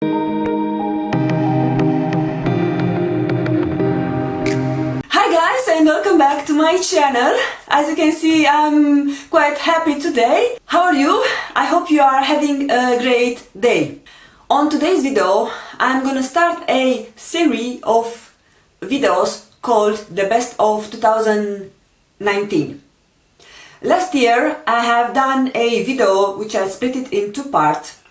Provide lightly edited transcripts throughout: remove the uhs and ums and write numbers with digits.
Hi guys, and welcome back to my channel. As you can see, I'm quite happy today. How are you? I hope you are having a great day. On today's video, I'm gonna start a series of videos called The Best of 2019. Last year I have done a video which I split it in two parts,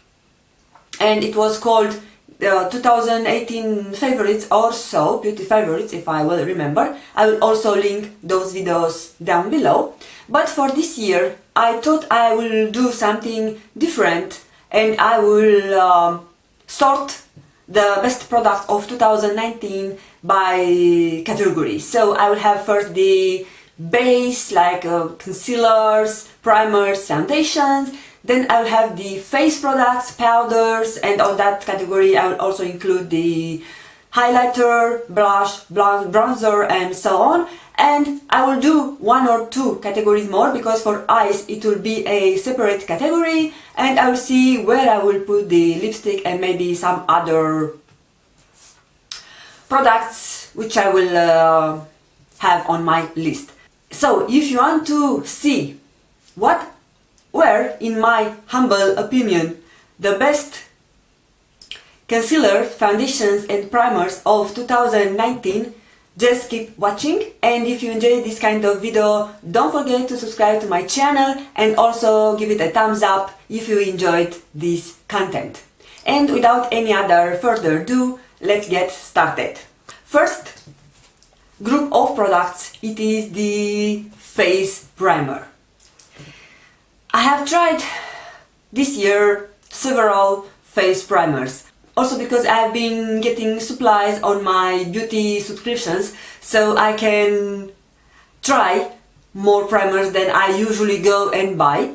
and it was called 2018 favorites or so, beauty favorites, if I will remember. I will also link those videos down below. But for this year I thought I will do something different, and I will sort the best products of 2019 by category. So I will have first the base, like concealers, primers, foundations. Then I will have the face products, powders, and on that category I will also include the highlighter, blush, bronzer, and so on. And I will do one or two categories more, because for eyes it will be a separate category, and I will see where I will put the lipstick and maybe some other products which I will have on my list. So if you want to see what were, in my humble opinion, the best concealers, foundations and primers of 2019, just keep watching. And if you enjoyed this kind of video, don't forget to subscribe to my channel and also give it a thumbs up if you enjoyed this content. And without any other further ado, let's get started. First group of products, it is the face primer. I have tried this year several face primers, also because I have been getting supplies on my beauty subscriptions, so I can try more primers than I usually go and buy.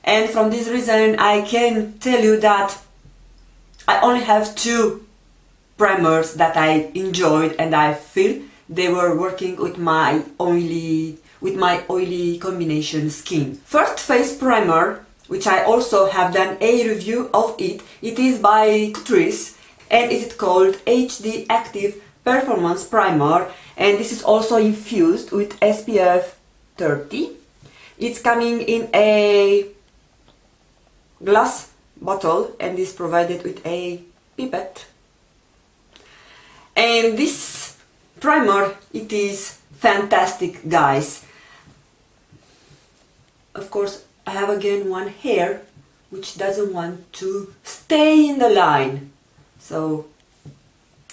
And from this reason I can tell you that I only have two primers that I enjoyed and I feel they were working with my oily combination skin. First face primer, which I also have done a review of it, it is by Catrice and it is called HD Active Performance Primer, and this is also infused with SPF 30. It's coming in a glass bottle and is provided with a pipette. And this primer, it is fantastic, guys. Of course, I have again one hair which doesn't want to stay in the line, so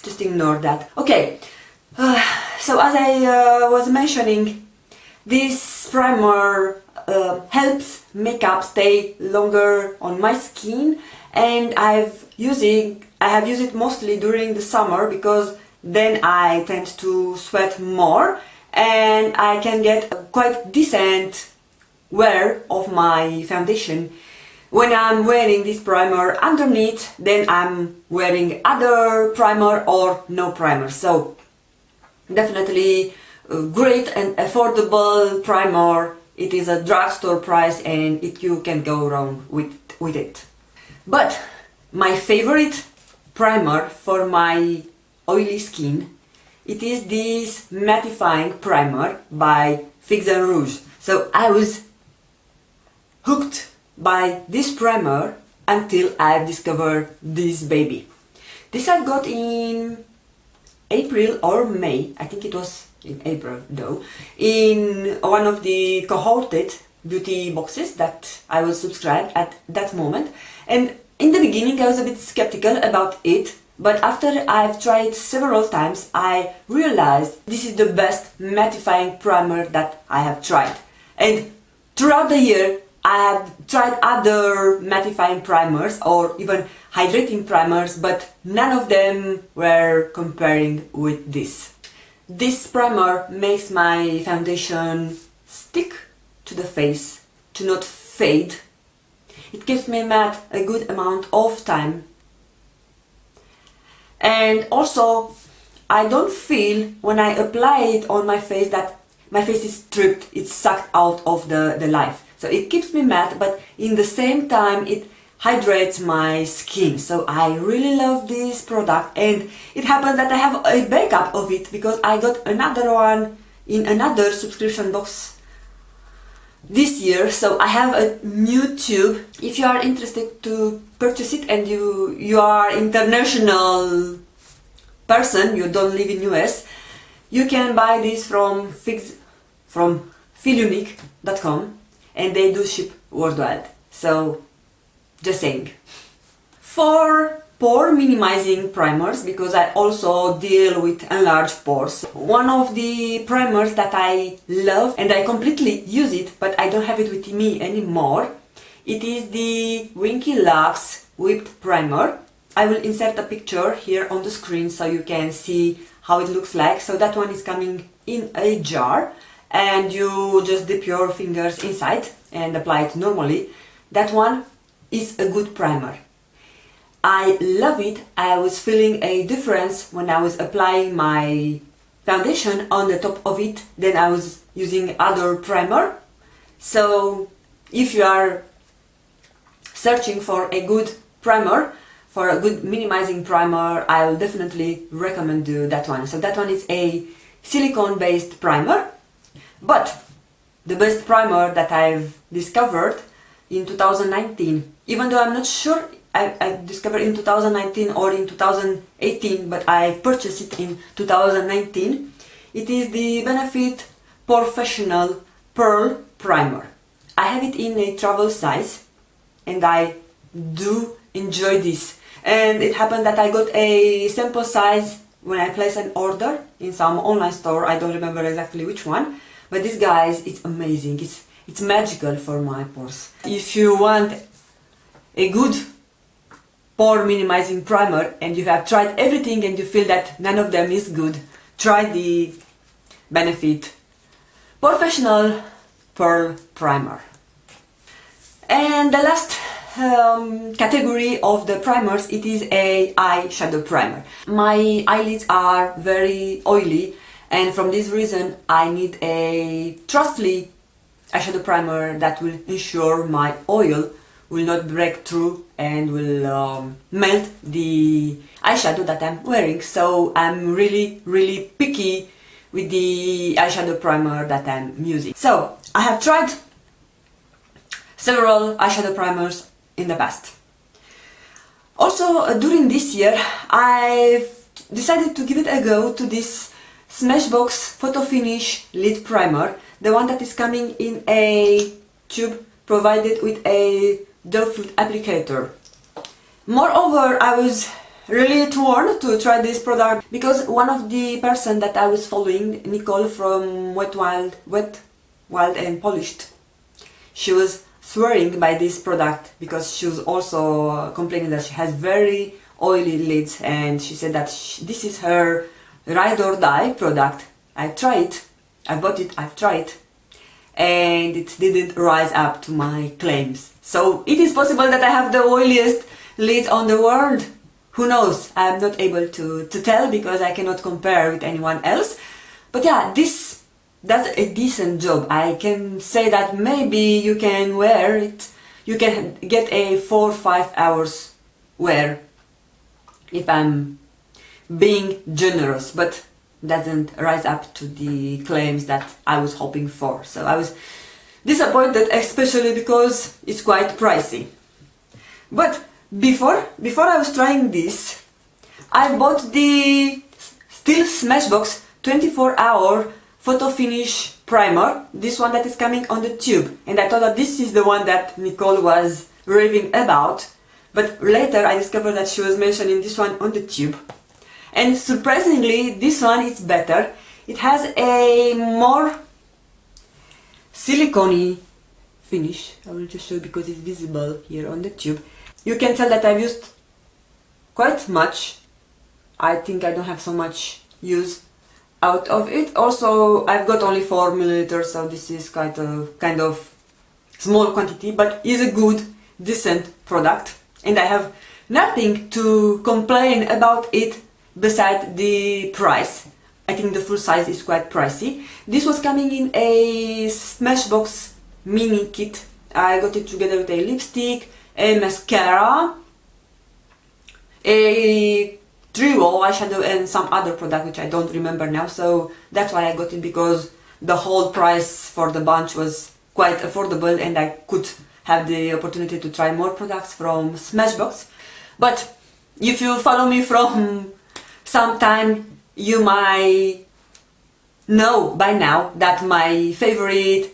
just ignore that. Okay, so as I was mentioning, this primer helps makeup stay longer on my skin, and I have used it mostly during the summer, because then I tend to sweat more and I can get a quite decent wear of my foundation when I'm wearing this primer underneath. Then I'm wearing other primer or no primer. So definitely a great and affordable primer. It is a drugstore price and you can go wrong with it. But my favorite primer for my oily skin, it is this mattifying primer by Fix and Rouge. So I was hooked by this primer until I discovered this baby. This I got in April or May, I think it was in April though, in one of the cohorted beauty boxes that I was subscribed at that moment. And in the beginning I was a bit skeptical about it, but after I've tried several times I realized this is the best mattifying primer that I have tried. And throughout the year I have tried other mattifying primers or even hydrating primers, but none of them were comparing with this. This primer makes my foundation stick to the face, to not fade. It keeps me matte a good amount of time. And also, I don't feel when I apply it on my face that my face is stripped, it's sucked out of the life. So it keeps me matte, but in the same time it hydrates my skin. So I really love this product, and it happened that I have a backup of it because I got another one in another subscription box this year. So I have a new tube. If you are interested to purchase it and you are international person, you don't live in US, you can buy this from feelunique.com, and they do ship worldwide. So just saying. For pore minimizing primers, because I also deal with enlarged pores, one of the primers that I love and I completely use it, but I don't have it with me anymore, it is the Winky Luxe Whipped Primer. I will insert a picture here on the screen so you can see how it looks like. So that one is coming in a jar, and you just dip your fingers inside and apply it normally. That one is a good primer. I love it. I was feeling a difference when I was applying my foundation on the top of it than I was using other primer. So if you are searching for a good primer, for a good minimizing primer, I will definitely recommend that one. So that one is a silicone based primer, but the best primer that I've discovered in 2019, even though I'm not sure I discovered in 2019 or in 2018, but I purchased it in 2019, it is the Benefit Porefesional Pearl Primer. I have it in a travel size, and I do enjoy this. And it happened that I got a sample size when I placed an order in some online store. I don't remember exactly which one, but this, guys, it's amazing. It's magical for my pores. If you want a good pore minimizing primer and you have tried everything and you feel that none of them is good, try the Benefit Porefesional Pearl Primer. And the last category of the primers, it is a eyeshadow primer. My eyelids are very oily, and from this reason I need a trustly eyeshadow primer that will ensure my oil will not break through and will melt the eyeshadow that I'm wearing. So I'm really picky with the eyeshadow primer that I'm using. So I have tried several eyeshadow primers in the past. Also during this year I've decided to give it a go to this Smashbox Photo Finish Lid Primer, the one that is coming in a tube provided with a doe foot applicator. Moreover, I was really torn to try this product because one of the person that I was following, Nicole from Wet Wild and Polished, she was swearing by this product because she was also complaining that she has very oily lids, and she said that this is her ride or die product. I tried it, I bought it, I've tried it, and it didn't rise up to my claims. So it is possible that I have the oiliest lids on the world. Who knows? I'm not able to tell because I cannot compare with anyone else. But yeah, this does a decent job. I can say that maybe you can wear it, you can get a 4 or 5 hours wear if I'm being generous, but doesn't rise up to the claims that I was hoping for. So I was disappointed, especially because it's quite pricey. But before I was trying this, I bought the still Smashbox 24-hour Photo Finish Primer, this one that is coming on the tube, and I thought that this is the one that Nicole was raving about, but later I discovered that she was mentioning this one on the tube. And surprisingly, this one is better. It has a more silicone finish. I will just show you because it's visible here on the tube. You can tell that I've used quite much. I think I don't have so much use out of it. Also, I've got only 4 milliliters, so this is kind of small quantity, but is a good, decent product, and I have nothing to complain about it besides the price. I think the full size is quite pricey. This was coming in a Smashbox mini kit. I got it together with a lipstick, a mascara, a trio eyeshadow and some other product which I don't remember now, so that's why I got it, because the whole price for the bunch was quite affordable and I could have the opportunity to try more products from Smashbox. But if you follow me from some time, you might know by now that my favorite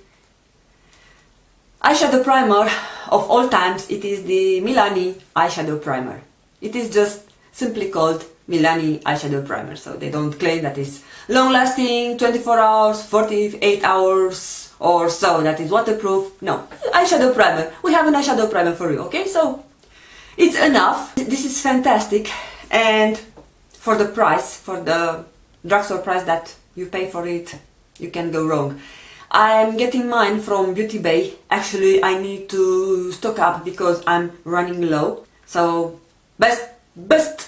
eyeshadow primer of all times, it is the Milani eyeshadow primer. It is just simply called Milani eyeshadow primer, so they don't claim that it's long lasting, 24 hours, 48 hours or so, that is waterproof. No, eyeshadow primer. We have an eyeshadow primer for you, okay? So it's enough. This is fantastic, and for the price, for the drugstore price that you pay for it, you can go wrong. I'm getting mine from Beauty Bay. Actually, I need to stock up because I'm running low. So best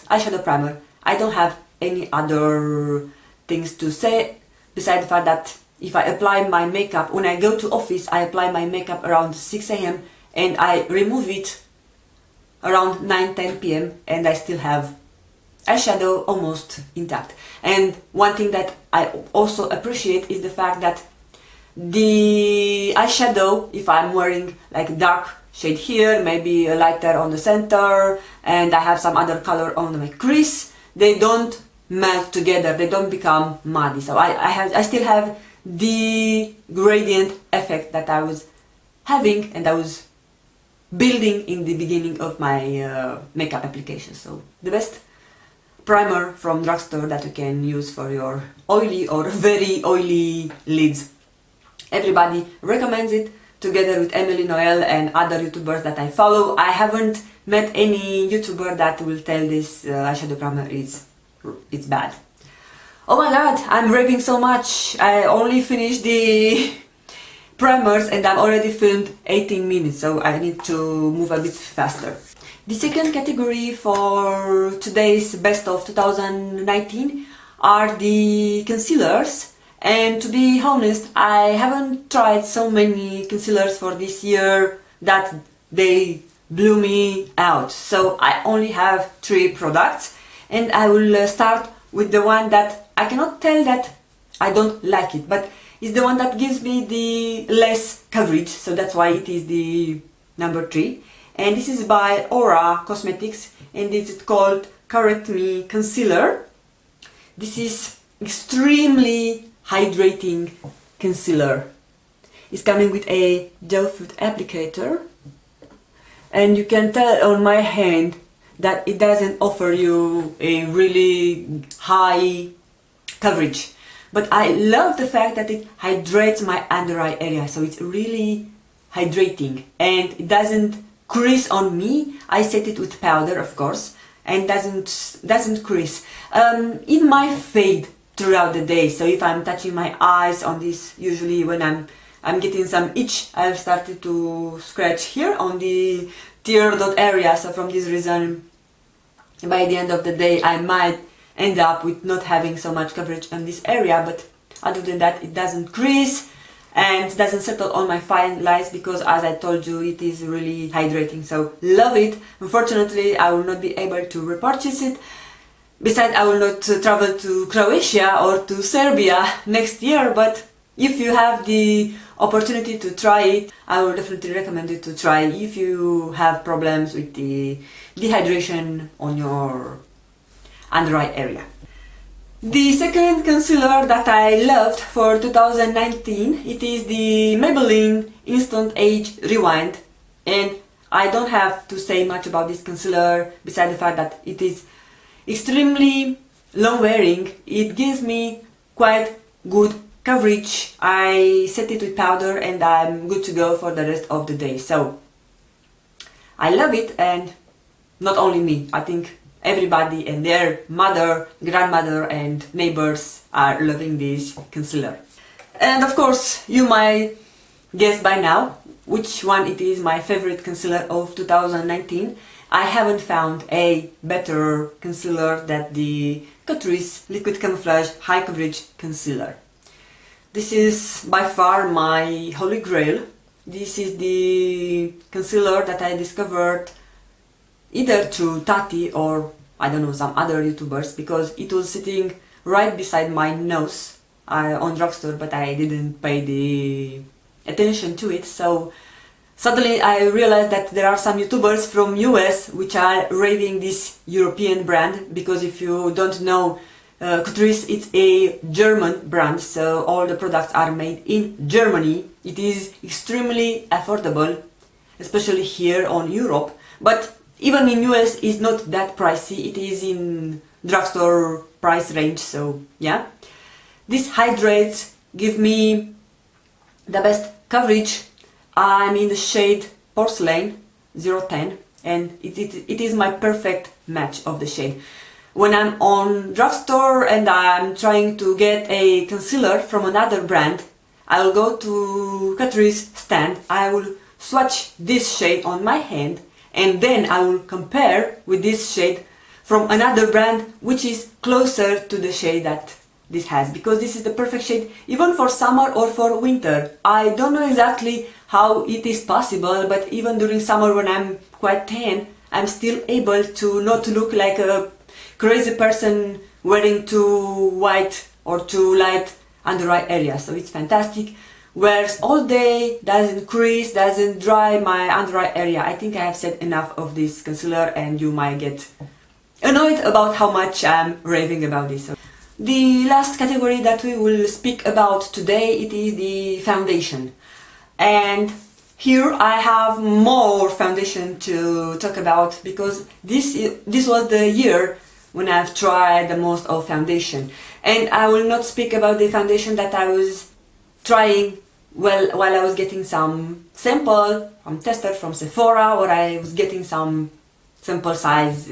eyeshadow primer. I don't have any other things to say besides the fact that if I apply my makeup, when I go to office, I apply my makeup around 6 a.m. and I remove it around 9-10 p.m. and I still have eyeshadow almost intact. And one thing that I also appreciate is the fact that the eyeshadow, if I'm wearing like dark shade here, maybe a lighter on the center, and I have some other color on my crease, they don't melt together, they don't become muddy. So I still have the gradient effect that I was having and I was building in the beginning of my makeup application. So the best primer from drugstore that you can use for your oily or very oily lids. Everybody recommends it, together with Emily Noel and other YouTubers that I follow. I haven't met any YouTuber that will tell this eyeshadow primer it's bad. Oh my god, I'm raving so much. I only finished the primers and I've already filmed 18 minutes, so I need to move a bit faster. The second category for today's best of 2019 are the concealers. And to be honest, I haven't tried so many concealers for this year that they blew me out. So I only have 3 products, and I will start with the one that I cannot tell that I don't like it, but it's the one that gives me the less coverage, so that's why it is the number 3. And this is by Aura Cosmetics, and it's called Correct Me Concealer. This is extremely hydrating concealer. It's coming with a gel food applicator, and you can tell on my hand that it doesn't offer you a really high coverage, but I love the fact that it hydrates my under eye area, so it's really hydrating and it doesn't crease on me. I set it with powder, of course, and doesn't crease. It might fade throughout the day, so if I'm touching my eyes on this, usually when I'm getting some itch, I've started to scratch here on the tear dot area, so from this reason by the end of the day I might end up with not having so much coverage on this area, but other than that it doesn't crease and doesn't settle on my fine lines, because as I told you, it is really hydrating, so love it. Unfortunately, I will not be able to repurchase it. Besides, I will not travel to Croatia or to Serbia next year, but if you have the opportunity to try it, I will definitely recommend it to try if you have problems with the dehydration on your under eye area. The second concealer that I loved for 2019, it is the Maybelline Instant Age Rewind, and I don't have to say much about this concealer besides the fact that it is extremely long wearing. It gives me quite good coverage. I set it with powder and I'm good to go for the rest of the day, so I love it. And not only me, I think everybody and their mother, grandmother and neighbors are loving this concealer. And of course you might guess by now which one it is my favorite concealer of 2019. I haven't found a better concealer than the Catrice Liquid Camouflage High Coverage Concealer. This is by far my Holy Grail. This is the concealer that I discovered either through Tati or I don't know, some other YouTubers, because it was sitting right beside my nose on drugstore, but I didn't pay the attention to it. So suddenly I realized that there are some YouTubers from US which are raving this European brand, because if you don't know, Catrice, it's a German brand, so all the products are made in Germany. It is extremely affordable, especially here on Europe, but even in US it's not that pricey. It is in drugstore price range, so yeah. This hydrates give me the best coverage. I'm in the shade Porcelain 010 and it is my perfect match of the shade. When I'm on drugstore and I'm trying to get a concealer from another brand, I will go to Catrice stand, I will swatch this shade on my hand, and then I will compare with this shade from another brand which is closer to the shade that this has, because this is the perfect shade even for summer or for winter. I don't know exactly how it is possible, but even during summer when I'm quite tan, I'm still able to not look like a crazy person wearing too white or too light under eye area. So it's fantastic, wears all day, doesn't crease, doesn't dry my under eye area. I think I have said enough of this concealer and you might get annoyed about how much I'm raving about this. The last category that we will speak about today, it is the foundation. And here I have more foundation to talk about, because this was the year when I've tried the most of foundation. And I will not speak about the foundation that I was trying while I was getting some sample from tester from Sephora, or I was getting some sample size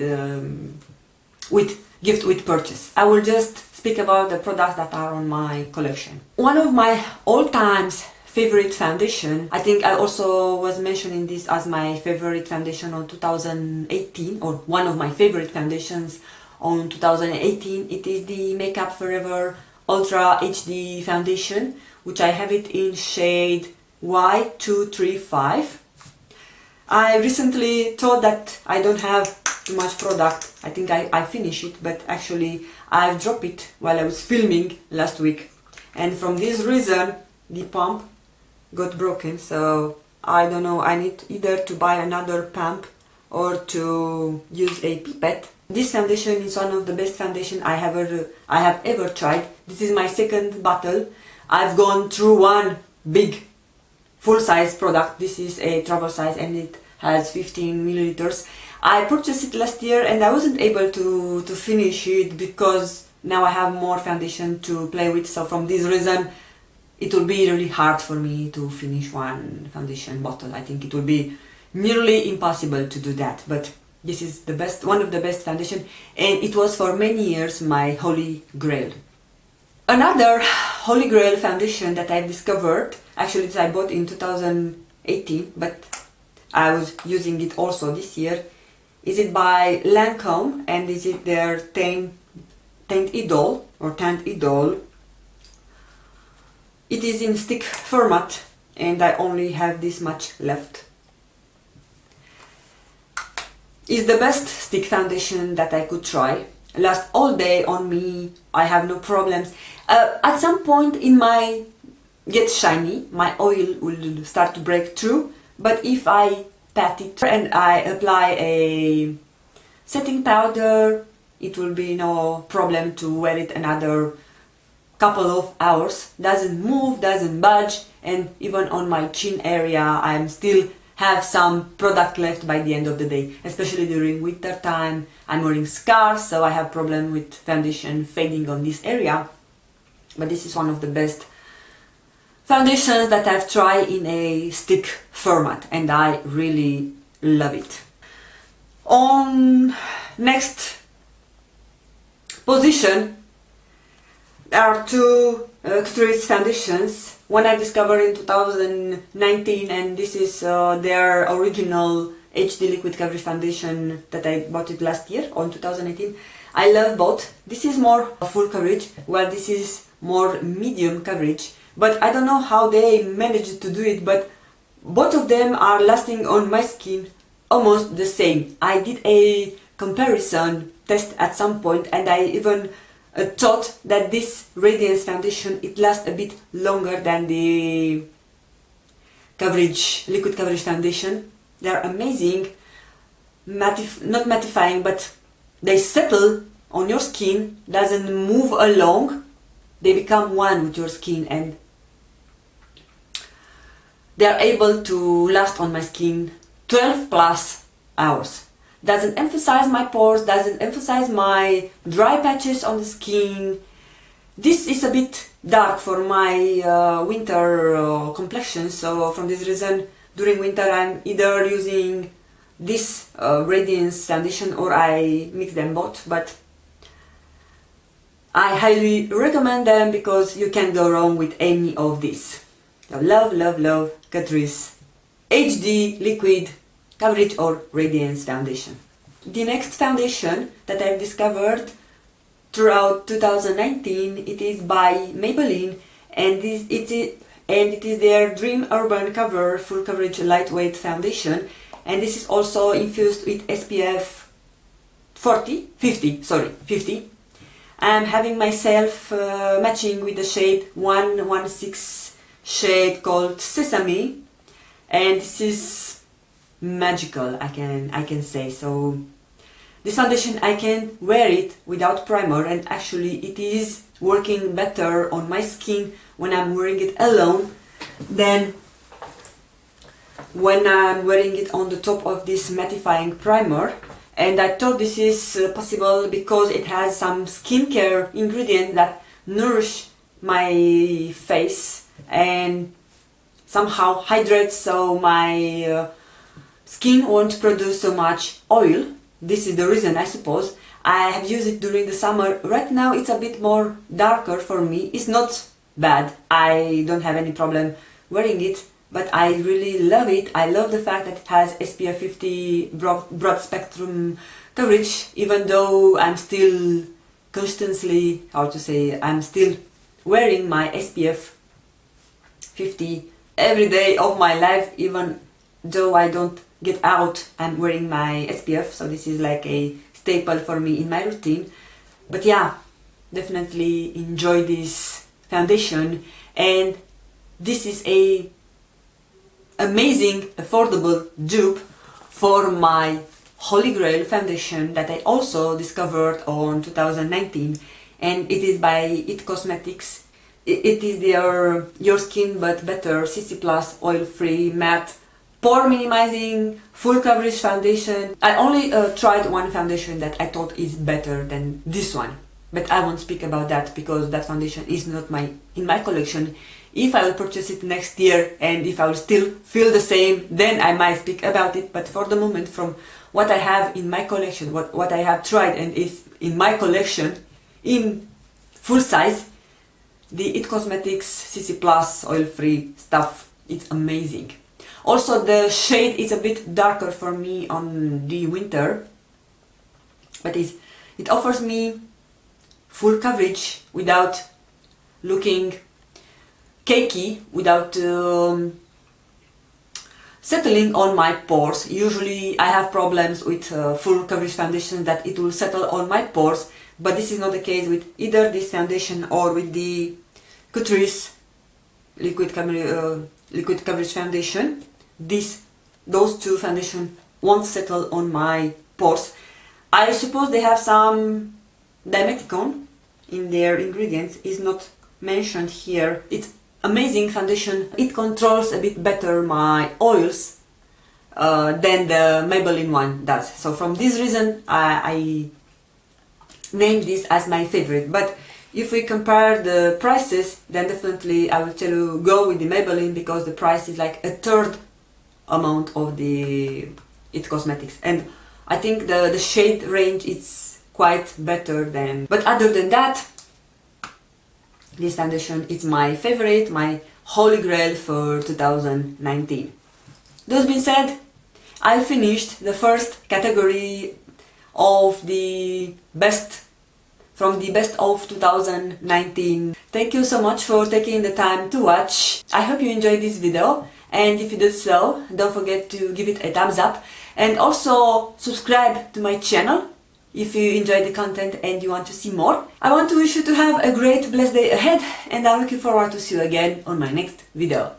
gift with purchase. I will just speak about the products that are on my collection. One of my all-time favorite foundation, I think I also was mentioning this as my favorite foundation on 2018, or one of my favorite foundations on 2018, it is the Makeup Forever Ultra HD foundation, which I have it in shade Y235. I recently thought that I don't have too much product. I think I finished it, but actually I dropped it while I was filming last week. And from this reason, the pump got broken, so I don't know, I need either to buy another pump or to use a pipette. This foundation is one of the best foundation I have ever tried. This is my second bottle. I've gone through one big full-size product. This is a travel size and it has 15 milliliters. I purchased it last year and I wasn't able to finish it because now I have more foundation to play with. So from this reason, it will be really hard for me to finish one foundation bottle. I think it will be nearly impossible to do that. But this is the best, one of the best foundation, and it was for many years my Holy Grail. Another Holy Grail foundation that I discovered, actually I bought in 2018, but I was using it also this year, is it by Lancome, and is it their Teint Idole or Teint Idole. It is in stick format and I only have this much left. It's the best stick foundation that I could try. Lasts all day on me, I have no problems. At some point it might get shiny, my oil will start to break through, but if I pat it and I apply a setting powder, it will be no problem to wear it another couple of hours. Doesn't move, doesn't budge, and even on my chin area I'm still have some product left by the end of the day, especially during winter time. I'm wearing scarves, so I have problem with foundation fading on this area, but this is one of the best foundations that I've tried in a stick format and I really love it. On next position, there are two Catrice foundations. One I discovered in 2019 and this is their original HD liquid coverage foundation that I bought it last year on 2018. I love both. This is more full coverage while this is more medium coverage, but I don't know how they managed to do it, but both of them are lasting on my skin almost the same. I did a comparison test at some point, and I even thought that this Radiance foundation, it lasts a bit longer than the coverage, liquid coverage foundation. They're amazing, not mattifying, but they settle on your skin, doesn't move along, they become one with your skin, and they're able to last on my skin 12 plus hours. Doesn't emphasize my pores, doesn't emphasize my dry patches on the skin. This is a bit dark for my winter complexion, so from this reason during winter I'm either using this Radiance foundation or I mix them both, but I highly recommend them because you can't go wrong with any of these. So love, love, love Catrice HD Liquid Coverage or Radiance Foundation. The next foundation that I've discovered throughout 2019, it is by Maybelline, and it is their Dream Urban Cover Full Coverage Lightweight Foundation, and this is also infused with SPF 50. I'm having myself matching with the shade 116 shade called Sesame, and this is magical, I can say. So this foundation, I can wear it without primer, and actually it is working better on my skin when I'm wearing it alone than when I'm wearing it on the top of this mattifying primer. And I thought this is possible because it has some skincare ingredients that nourish my face and somehow hydrates, so my skin won't produce so much oil. This is the reason, I suppose. I have used it during the summer. Right now it's a bit more darker for me. It's not bad, I don't have any problem wearing it, but I really love it. I love the fact that it has SPF 50 broad spectrum coverage, even though I'm still constantly, I'm still wearing my SPF 50 every day of my life. Even though I don't get out, I'm wearing my SPF, so this is like a staple for me in my routine. But yeah, definitely enjoy this foundation, and this is a amazing affordable dupe for my Holy Grail foundation that I also discovered on 2019, and it is by It Cosmetics. It is their Your Skin But Better CC Plus Oil Free Matte Pore Minimizing Full Coverage Foundation. I only tried one foundation that I thought is better than this one, but I won't speak about that because that foundation is not in my collection. If I will purchase it next year and if I will still feel the same, then I might speak about it. But for the moment, from what I have in my collection, what I have tried and is in my collection in full size, the It Cosmetics CC Plus Oil Free stuff, it's amazing. Also the shade is a bit darker for me on the winter, but it offers me full coverage without looking cakey, without settling on my pores. Usually I have problems with full coverage foundation that it will settle on my pores, but this is not the case with either this foundation or with the Catrice liquid coverage foundation. Those two foundations won't settle on my pores. I suppose they have some dimethicone in their ingredients, is not mentioned here. It's amazing foundation. It controls a bit better my oils than the Maybelline one does. So from this reason I named this as my favorite. But if we compare the prices, then definitely I will tell you go with the Maybelline because the price is like a third amount of the It Cosmetics, and I think the shade range is quite better than. But other than that, this foundation is my favorite, my Holy Grail for 2019. Those being said, I finished the first category of the best from the best of 2019. Thank you so much for taking the time to watch. I hope you enjoyed this video, and if you do so, don't forget to give it a thumbs up, and also subscribe to my channel if you enjoy the content and you want to see more. I want to wish you to have a great blessed day ahead, and I'm looking forward to see you again on my next video.